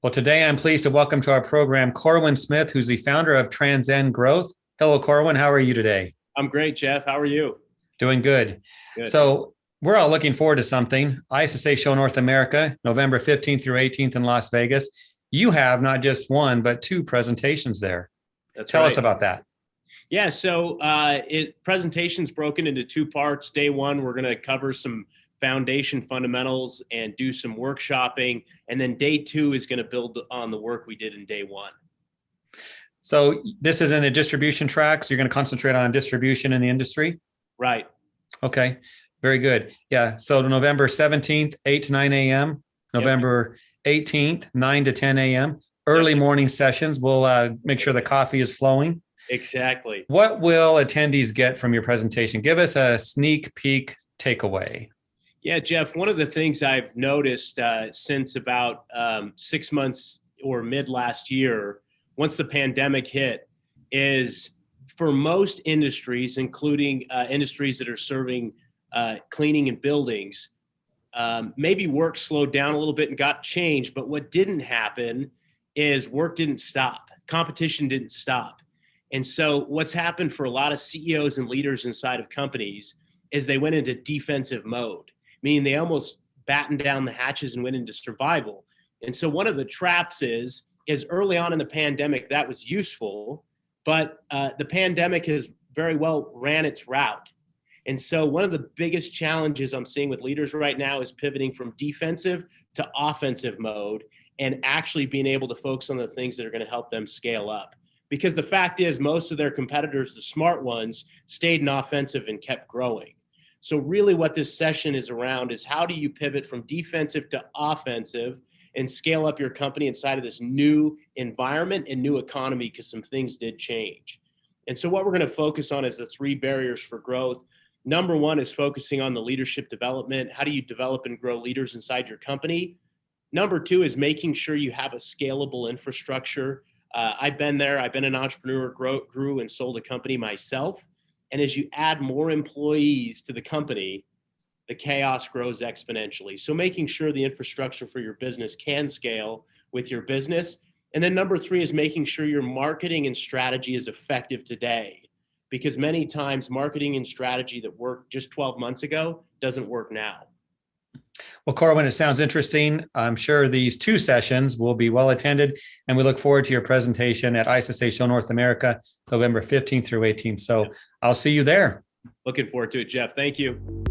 Well, today I'm pleased to welcome to our program Corwin Smith, who's the founder of Transcend Growth. Hello, Corwin. How are you today? I'm great, Jeff. How are you? Doing good. Good. So we're all looking forward to something. ISSA Show North America, November 15th through 18th in Las Vegas. You have not just one, but two presentations there. Tell us about that. Yeah, so presentation's broken into two parts. Day one, we're going to cover some foundation fundamentals and do some workshopping. And then day two is going to build on the work we did in day one. So this is in a distribution track. So you're going to concentrate on distribution in the industry? Right. Okay. Very good. Yeah. So November 17th, 8 to 9 a.m. November 18th, 9 to 10 a.m. Early morning sessions. We'll make sure the coffee is flowing. Exactly. What will attendees get from your presentation? Give us a sneak peek takeaway. Yeah, Jeff, one of the things I've noticed since about 6 months or mid last year, once the pandemic hit, is for most industries, including industries that are serving cleaning and buildings, maybe work slowed down a little bit and got changed. But what didn't happen is work didn't stop. Competition didn't stop. And so what's happened for a lot of CEOs and leaders inside of companies is they went into defensive mode, meaning they almost battened down the hatches and went into survival. And so one of the traps is early on in the pandemic, that was useful, but the pandemic has very well ran its route. And so one of the biggest challenges I'm seeing with leaders right now is pivoting from defensive to offensive mode and actually being able to focus on the things that are going to help them scale up. Because the fact is, most of their competitors, the smart ones, stayed in offensive and kept growing. So really what this session is around is how do you pivot from defensive to offensive and scale up your company inside of this new environment and new economy, because some things did change. And so what we're going to focus on is the three barriers for growth. Number one is focusing on the leadership development. How do you develop and grow leaders inside your company? Number two is making sure you have a scalable infrastructure. I've been there. I've been an entrepreneur, grew and sold a company myself. And as you add more employees to the company, the chaos grows exponentially. So making sure the infrastructure for your business can scale with your business. And then number three is making sure your marketing and strategy is effective today. Because many times marketing and strategy that worked just 12 months ago doesn't work now. Well, Corwin, it sounds interesting. I'm sure these two sessions will be well attended, and we look forward to your presentation at ISSA Show North America, November 15th through 18th. So I'll see you there. Looking forward to it, Jeff. Thank you.